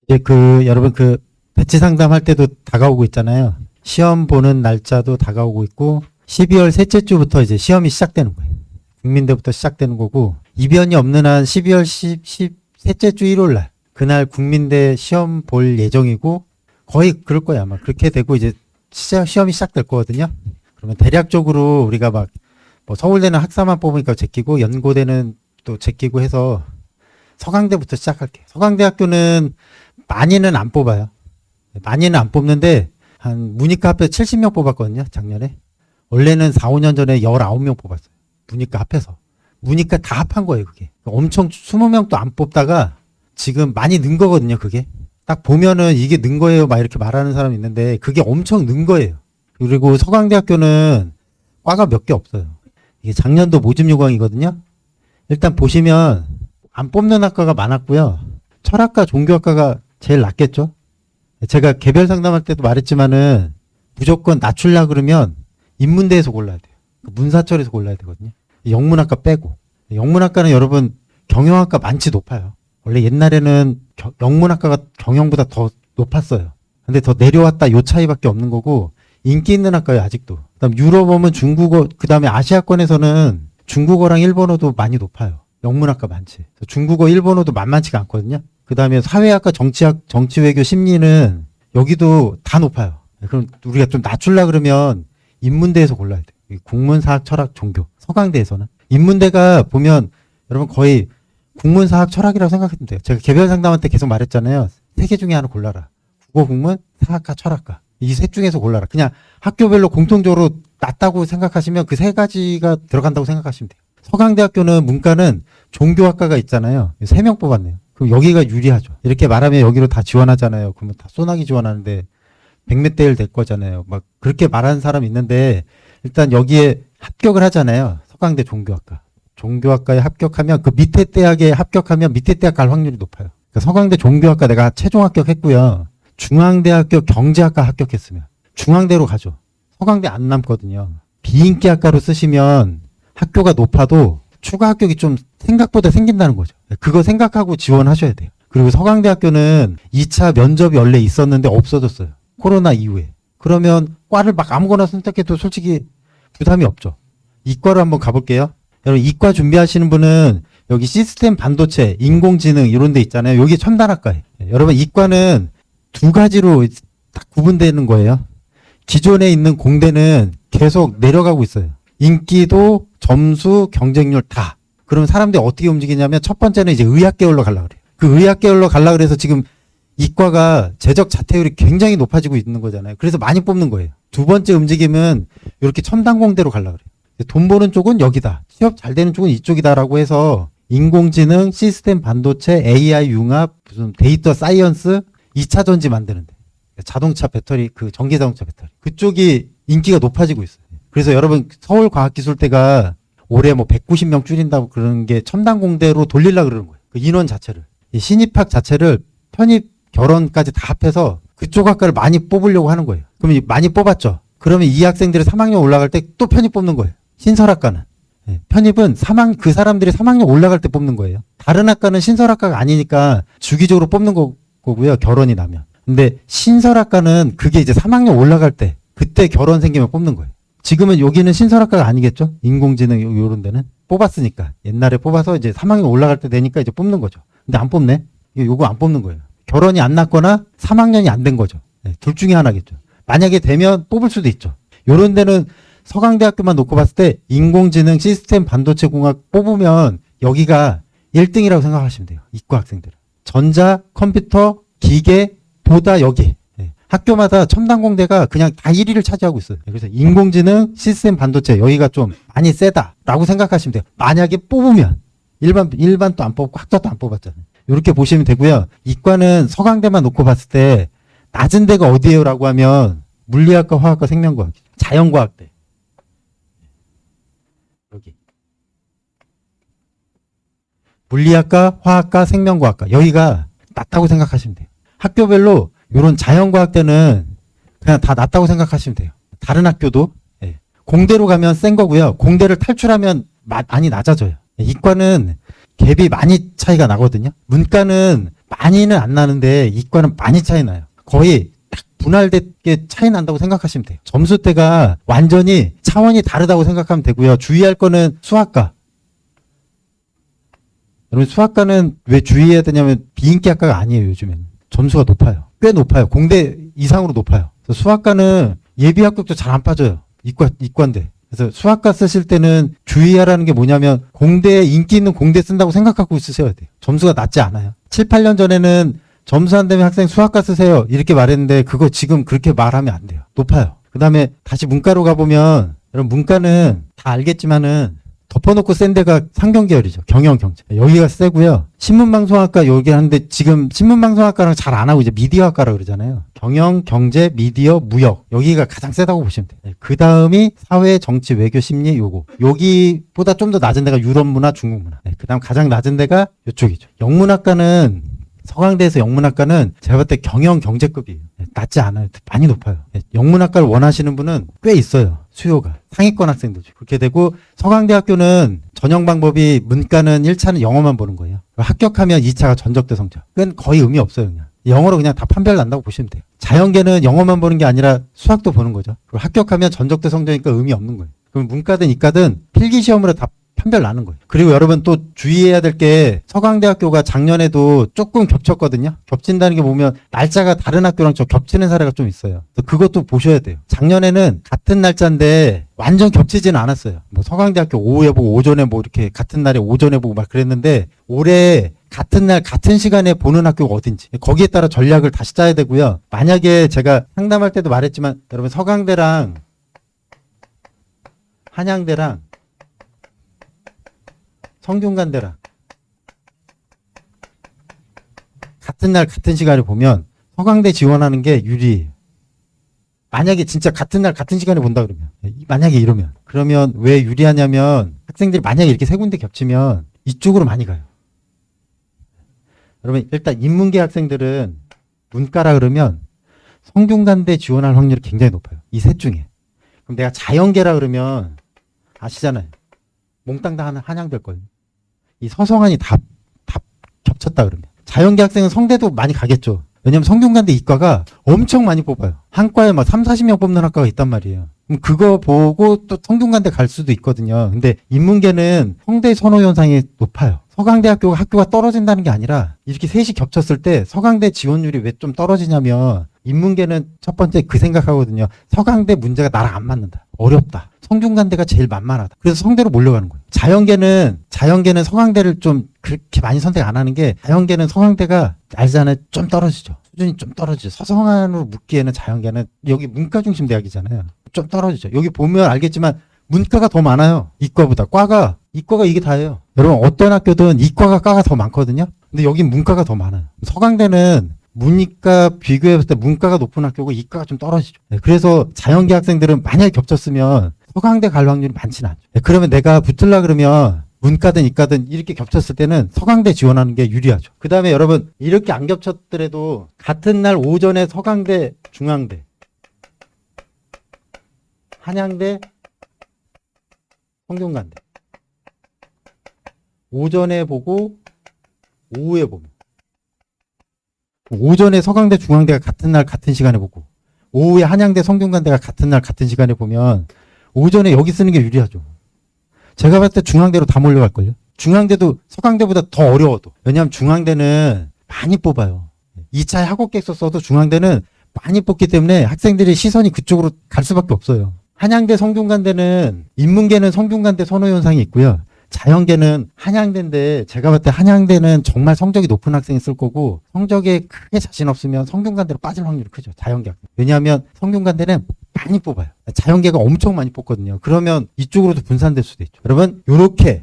이제 여러분 배치 상담할 때도 다가오고 있잖아요. 시험 보는 날짜도 다가오고 있고 12월 셋째 주부터 이제 시험이 시작되는 거예요. 국민대부터 시작되는 거고 이변이 없는 한 12월 셋째 주 일요일 날 그날 국민대 시험 볼 예정이고 거의 그럴 거예요. 아마 그렇게 되고 이제 시험이 시작될 거거든요. 그러면 대략적으로 우리가 막 뭐 서울대는 학사만 뽑으니까 제끼고 연고대는 또 제끼고 해서 서강대부터 시작할게요. 서강대학교는 많이는 안 뽑아요. 많이는 안 뽑는데 한 문이과 합해서 70명 뽑았거든요. 작년에. 원래는 4, 5년 전에 19명 뽑았어요. 문이과 합해서. 문이과 다 합한 거예요. 그게. 엄청 20명도 안 뽑다가 지금 많이 는 거거든요. 그게. 딱 보면은 이게 는 거예요. 막 이렇게 말하는 사람이 있는데 그게 엄청 는 거예요. 그리고 서강대학교는 과가 몇 개 없어요. 이게 작년도 모집 요강이거든요. 일단 보시면 안 뽑는 학과가 많았고요. 철학과 종교학과가 제일 낫겠죠. 제가 개별 상담할 때도 말했지만은 무조건 낮추려 그러면 인문대에서 골라야 돼요. 문사철에서 골라야 되거든요. 영문학과 빼고. 영문학과는 여러분 경영학과 많지 높아요. 원래 옛날에는 영문학과가 경영보다 더 높았어요. 근데 더 내려왔다 요 차이밖에 없는 거고 인기 있는 학과예요 아직도. 그다음 유럽 오면 중국어, 그다음에 아시아권에서는 중국어랑 일본어도 많이 높아요. 영문학과 많지. 중국어, 일본어도 만만치가 않거든요. 그다음에 사회학과, 정치학, 정치외교, 심리는 여기도 다 높아요. 그럼 우리가 좀 낮추려 그러면 인문대에서 골라야 돼요. 국문사학, 철학, 종교. 서강대에서는. 인문대가 보면 여러분 거의 국문사학, 철학이라고 생각하면 돼요. 제가 개별 상담할 때 계속 말했잖아요. 세 개 중에 하나 골라라. 국어, 국문, 사학과, 철학과. 이 셋 중에서 골라라. 그냥 학교별로 공통적으로 낮다고 생각하시면 그 세 가지가 들어간다고 생각하시면 돼요. 서강대학교는 문과는 종교학과가 있잖아요. 3명 뽑았네요. 그럼 여기가 유리하죠. 이렇게 말하면 여기로 다 지원하잖아요. 그러면 다 소나기 지원하는데 100몇 대 1 될 거잖아요. 막 그렇게 말하는 사람이 있는데 일단 여기에 합격을 하잖아요. 서강대 종교학과. 종교학과에 합격하면 그 밑에 대학에 합격하면 밑에 대학 갈 확률이 높아요. 그러니까 서강대 종교학과 내가 최종 합격했고요. 중앙대학교 경제학과 합격했으면 중앙대로 가죠. 서강대 안 남거든요. 비인기학과로 쓰시면 학교가 높아도 추가 합격이 좀 생각보다 생긴다는 거죠. 그거 생각하고 지원하셔야 돼요. 그리고 서강대학교는 2차 면접이 원래 있었는데 없어졌어요. 코로나 이후에. 그러면 과를 막 아무거나 선택해도 솔직히 부담이 없죠. 이과로 한번 가볼게요. 여러분 이과 준비하시는 분은 여기 시스템 반도체, 인공지능 이런 데 있잖아요. 여기 첨단학과예요. 여러분 이과는 두 가지로 딱 구분되는 거예요. 기존에 있는 공대는 계속 내려가고 있어요. 인기도, 점수, 경쟁률 다. 그럼 사람들이 어떻게 움직이냐면 첫 번째는 이제 의학 계열로 가려고 그래요. 그 의학 계열로 가려고 그래서 지금 이과가 재적 자퇴율이 굉장히 높아지고 있는 거잖아요. 그래서 많이 뽑는 거예요. 두 번째 움직임은 이렇게 첨단 공대로 가려고 그래요. 돈 버는 쪽은 여기다. 취업 잘 되는 쪽은 이쪽이다라고 해서 인공지능, 시스템 반도체, AI 융합, 무슨 데이터 사이언스, 2차 전지 만드는데. 자동차 배터리, 전기 자동차 배터리. 그쪽이 인기가 높아지고 있어요. 그래서 여러분 서울과학기술대가 올해 뭐 190명 줄인다고 그러는 게 첨단 공대로 돌리려고 그러는 거예요. 그 인원 자체를. 이 신입학 자체를 편입, 결혼까지 다 합해서 그쪽 학과를 많이 뽑으려고 하는 거예요. 그러면 많이 뽑았죠. 그러면 이 학생들이 3학년 올라갈 때 또 편입 뽑는 거예요. 신설학과는. 편입은 그 사람들이 3학년 올라갈 때 뽑는 거예요. 다른 학과는 신설학과가 아니니까 주기적으로 뽑는 거고요. 결혼이 나면. 근데 신설학과는 그게 이제 3학년 올라갈 때 그때 결혼 생기면 뽑는 거예요. 지금은 여기는 신설학과가 아니겠죠? 인공지능 요런 데는 뽑았으니까. 옛날에 뽑아서 이제 3학년 올라갈 때 되니까 이제 뽑는 거죠. 근데 안 뽑네? 요거 안 뽑는 거예요. 결혼이 안 났거나 3학년이 안 된 거죠. 둘 중에 하나겠죠. 만약에 되면 뽑을 수도 있죠. 요런 데는 서강대학교만 놓고 봤을 때 인공지능, 시스템, 반도체 공학 뽑으면 여기가 1등이라고 생각하시면 돼요. 이과 학생들은. 전자, 컴퓨터, 기계, 보다 여기. 학교마다 첨단 공대가 그냥 다 1위를 차지하고 있어요. 그래서 인공지능, 시스템, 반도체 여기가 좀 많이 세다라고 생각하시면 돼요. 만약에 뽑으면 일반도 안 뽑고 학자도 안 뽑았잖아요. 이렇게 보시면 되고요. 이과는 서강대만 놓고 봤을 때 낮은 데가 어디예요라고 하면 물리학과, 화학과, 생명과학, 자연과학대. 여기. 물리학과, 화학과, 생명과학과 여기가 낮다고 생각하시면 돼요. 학교별로 이런 자연과학대는 그냥 다 낮다고 생각하시면 돼요. 다른 학교도. 공대로 가면 센 거고요. 공대를 탈출하면 많이 낮아져요. 이과는 갭이 많이 차이가 나거든요. 문과는 많이는 안 나는데 이과는 많이 차이 나요. 거의 딱 분할되게 차이 난다고 생각하시면 돼요. 점수대가 완전히 차원이 다르다고 생각하면 되고요. 주의할 거는 수학과. 여러분 수학과는 왜 주의해야 되냐면 비인기 학과가 아니에요. 요즘에는. 점수가 높아요. 꽤 높아요. 공대 이상으로 높아요. 그래서 수학과는 예비 합격도 잘 안 빠져요. 이과인데. 그래서 수학과 쓰실 때는 주의하라는 게 뭐냐면 공대에 인기 있는 공대 쓴다고 생각하고 쓰셔야 돼요. 점수가 낮지 않아요. 7, 8년 전에는 점수 안 되면 학생 수학과 쓰세요. 이렇게 말했는데 그거 지금 그렇게 말하면 안 돼요. 높아요. 그 다음에 다시 문과로 가보면 여러분 문과는 다 알겠지만은 덮어놓고 센 데가 상경계열이죠. 경영, 경제. 여기가 세고요. 신문방송학과 여기 하는데 지금 신문방송학과랑 잘 안 하고 이제 미디어학과라 그러잖아요. 경영, 경제, 미디어, 무역. 여기가 가장 세다고 보시면 돼요. 그 다음이 사회, 정치, 외교, 심리 요거. 여기보다 좀 더 낮은 데가 유럽 문화, 중국 문화. 그 다음 가장 낮은 데가 이쪽이죠. 영문학과는 서강대에서 영문학과는 제가 볼 때 경영 경제급이에요. 낮지 않아요. 많이 높아요. 영문학과를 원하시는 분은 꽤 있어요. 수요가. 상위권 학생들죠. 그렇게 되고 서강대학교는 전형 방법이 문과는 1차는 영어만 보는 거예요. 합격하면 2차가 전적대 성적. 그건 거의 의미 없어요. 그냥. 영어로 그냥 다 판별 난다고 보시면 돼요. 자연계는 영어만 보는 게 아니라 수학도 보는 거죠. 그리고 합격하면 전적대 성적이니까 의미 없는 거예요. 그럼 문과든 이과든 필기시험으로 다 판별 나는 거예요. 그리고 여러분 또 주의해야 될 게 서강대학교가 작년에도 조금 겹쳤거든요. 겹친다는 게 보면 날짜가 다른 학교랑 좀 겹치는 사례가 좀 있어요. 그것도 보셔야 돼요. 작년에는 같은 날짜인데 완전 겹치지는 않았어요. 뭐 서강대학교 오후에 보고 오전에 뭐 이렇게 같은 날에 오전에 보고 막 그랬는데 올해 같은 날 같은 시간에 보는 학교가 어딘지 거기에 따라 전략을 다시 짜야 되고요. 만약에 제가 상담할 때도 말했지만 여러분 서강대랑 한양대랑 성균관대랑 같은 날 같은 시간에 보면 서강대 지원하는 게 유리해요. 만약에 진짜 같은 날 같은 시간에 본다 그러면 만약에 이러면 그러면 왜 유리하냐면 학생들이 만약에 이렇게 세 군데 겹치면 이쪽으로 많이 가요. 여러분 일단 인문계 학생들은 문과라 그러면 성균관대 지원할 확률이 굉장히 높아요. 이 셋 중에. 그럼 내가 자연계라 그러면 아시잖아요. 몽땅 다 한양될 거예요. 이 서성한이 다 겹쳤다 그러면. 자연계 학생은 성대도 많이 가겠죠. 왜냐면 성균관대 이과가 엄청 많이 뽑아요. 한 과에 막 3, 40명 뽑는 학과가 있단 말이에요. 그럼 그거 보고 또 성균관대 갈 수도 있거든요. 근데 인문계는 성대 선호 현상이 높아요. 서강대학교가 학교가 떨어진다는 게 아니라 이렇게 셋이 겹쳤을 때 서강대 지원율이 왜 좀 떨어지냐면 인문계는 첫 번째 그 생각하거든요. 서강대 문제가 나랑 안 맞는다. 어렵다. 성균관대가 제일 만만하다. 그래서 성대로 몰려가는 거예요. 자연계는 서강대를 좀 그렇게 많이 선택 안 하는 게 자연계는 서강대가 알잖아요. 좀 떨어지죠. 수준이 좀 떨어지죠. 서성한으로 묻기에는 자연계는 여기 문과 중심 대학이잖아요. 좀 떨어지죠. 여기 보면 알겠지만 문과가 더 많아요. 이과보다. 이과가 이게 다예요. 여러분 어떤 학교든 이과가 과가 더 많거든요. 근데 여기 문과가 더 많아요. 서강대는 문이과 비교해봤을 때 문과가 높은 학교고 이과가 좀 떨어지죠. 그래서 자연계 학생들은 만약에 겹쳤으면 서강대 갈 확률이 많지는 않죠. 그러면 내가 붙으려 그러면 문과든 이과든 이렇게 겹쳤을 때는 서강대 지원하는 게 유리하죠. 그 다음에 여러분 이렇게 안 겹쳤더라도 같은 날 오전에 서강대, 중앙대, 한양대, 성균관대 오전에 보고 오후에 보면 오전에 서강대, 중앙대가 같은 날 같은 시간에 보고 오후에 한양대, 성균관대가 같은 날 같은 시간에 보면 오전에 여기 쓰는 게 유리하죠. 제가 봤을 때 중앙대로 다 몰려갈걸요. 중앙대도 서강대보다 더 어려워도. 왜냐하면 중앙대는 많이 뽑아요. 2차에 학업계획서 써도 중앙대는 많이 뽑기 때문에 학생들의 시선이 그쪽으로 갈 수밖에 없어요. 한양대, 성균관대는 인문계는 성균관대 선호 현상이 있고요. 자연계는 한양대인데 제가 봤을 때 한양대는 정말 성적이 높은 학생이 쓸 거고 성적에 크게 자신 없으면 성균관대로 빠질 확률이 크죠. 자연계 학생. 왜냐하면 성균관대는 많이 뽑아요. 자연계가 엄청 많이 뽑거든요. 그러면 이쪽으로도 분산될 수도 있죠. 여러분 이렇게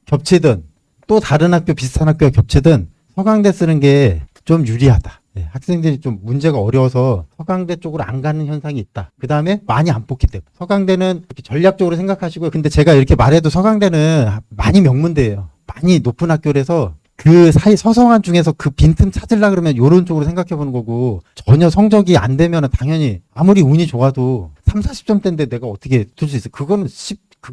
겹치든 또 다른 학교 비슷한 학교가 겹치든 서강대 쓰는 게 좀 유리하다. 학생들이 좀 문제가 어려워서 서강대 쪽으로 안 가는 현상이 있다. 그 다음에 많이 안 뽑기 때문에. 서강대는 이렇게 전략적으로 생각하시고요. 근데 제가 이렇게 말해도 서강대는 많이 명문대예요. 많이 높은 학교라서 그 사이 서성한 중에서 그 빈틈 찾으려고 그러면 이런 쪽으로 생각해 보는 거고 전혀 성적이 안 되면 당연히 아무리 운이 좋아도 3, 40점대인데 내가 어떻게 붙을 수 있어. 그건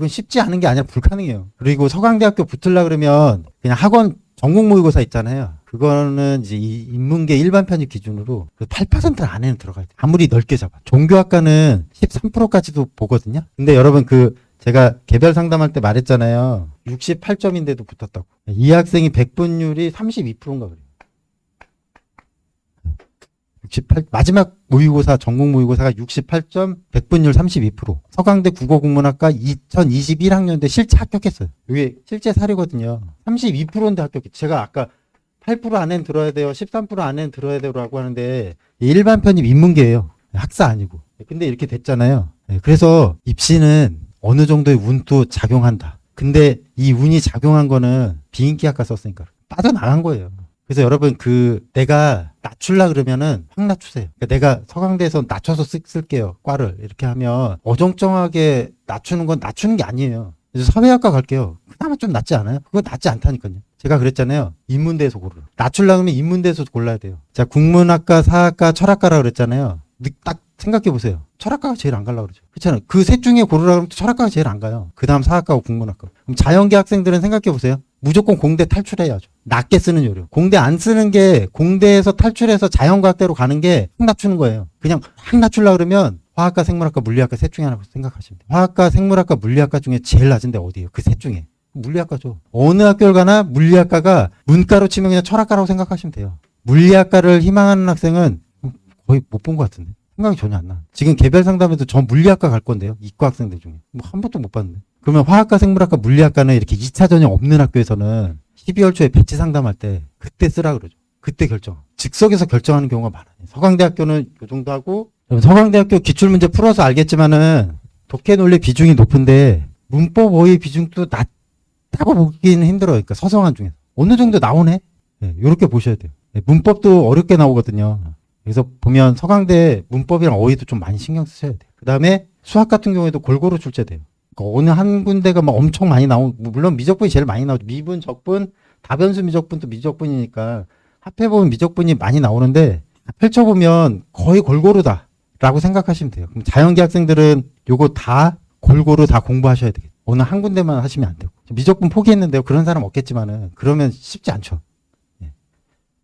쉽지 않은 게 아니라 불가능해요. 그리고 서강대학교 붙으려고 그러면 그냥 학원 전국 모의고사 있잖아요. 그거는 이제 이 인문계 일반 편입 기준으로 8% 안에는 들어가야 돼. 아무리 넓게 잡아. 종교학과는 13%까지도 보거든요. 근데 여러분 제가 개별 상담할 때 말했잖아요. 68점인데도 붙었다고. 이 학생이 100분율이 32%인가 그래요. ma지막 모의고사, 전국 모의고사가 68점, 100분율 32%. 서강대 국어국문학과 2021학년대 실제 합격했어요. 이게 실제 사례거든요. 32%인데 합격했어요. 제가 아까 8% 안에는 들어야 돼요. 13% 안에는 들어야 돼요라고 하는데 일반 편입 인문계예요. 학사 아니고. 근데 이렇게 됐잖아요. 그래서 입시는 어느 정도의 운도 작용한다. 근데 이 운이 작용한 거는 비인기학과 썼으니까 빠져나간 거예요. 그래서 여러분 내가 낮추려 그러면은 확 낮추세요. 그러니까 내가 서강대에서 낮춰서 쓸게요. 과를 이렇게 하면 어정쩡하게 낮추는 건 낮추는 게 아니에요. 그래서 사회학과 갈게요. 그나마 좀 낫지 않아요? 그거 낫지 않다니까요. 제가 그랬잖아요. 인문대에서 고르라. 낮추려면 인문대에서 골라야 돼요. 자, 국문학과, 사학과, 철학과라 그랬잖아요. 딱 생각해 보세요. 철학과가 제일 안 가려고 그러죠. 그렇잖아요. 그 셋 중에 고르라 그러면 철학과가 제일 안 가요. 그 다음 사학과고 국문학과. 그럼 자연계 학생들은 생각해 보세요. 무조건 공대 탈출해야죠. 낮게 쓰는 요령. 공대 안 쓰는 게 공대에서 탈출해서 자연과학대로 가는 게 확 낮추는 거예요. 그냥 확 낮추려고 그러면 화학과, 생물학과, 물리학과 셋 중에 하나 생각하시면 돼요. 화학과, 생물학과, 물리학과 중에 제일 낮은데 어디예요? 그 셋 중에. 물리학과죠. 어느 학교를 가나 물리학과가 문과로 치면 그냥 철학과라고 생각하시면 돼요. 물리학과를 희망하는 학생은 거의 못 본 것 같은데. 생각이 전혀 안 나. 지금 개별 상담에도 전 물리학과 갈 건데요. 이과 학생들 중에. 뭐 한 번도 못 봤는데. 그러면 화학과, 생물학과, 물리학과는 이렇게 2차 전형 없는 학교에서는 12월 초에 배치 상담할 때 그때 쓰라 그러죠. 그때 결정. 즉석에서 결정하는 경우가 많아요. 서강대학교는 요 정도 하고, 서강대학교 기출문제 풀어서 알겠지만은 독해 논리 비중이 높은데 문법 어휘 비중도 낮다고 보기는 힘들어요. 그러니까 서성한 중에서. 어느 정도 나오네? 네, 요렇게 보셔야 돼요. 네, 문법도 어렵게 나오거든요. 그래서 보면 서강대 문법이랑 어휘도 좀 많이 신경 쓰셔야 돼요. 그 다음에 수학 같은 경우에도 골고루 출제돼요. 그러니까 어느 한 군데가 막 엄청 많이 물론 미적분이 제일 많이 나오죠. 미분, 적분, 다변수 미적분도 미적분이니까 합해보면 미적분이 많이 나오는데 펼쳐보면 거의 골고루다라고 생각하시면 돼요. 그럼 자연계 학생들은 요거 다 골고루 다 공부하셔야 되겠죠. 어느 한 군데만 하시면 안 되고. 미적분 포기했는데요. 그런 사람 없겠지만은 그러면 쉽지 않죠.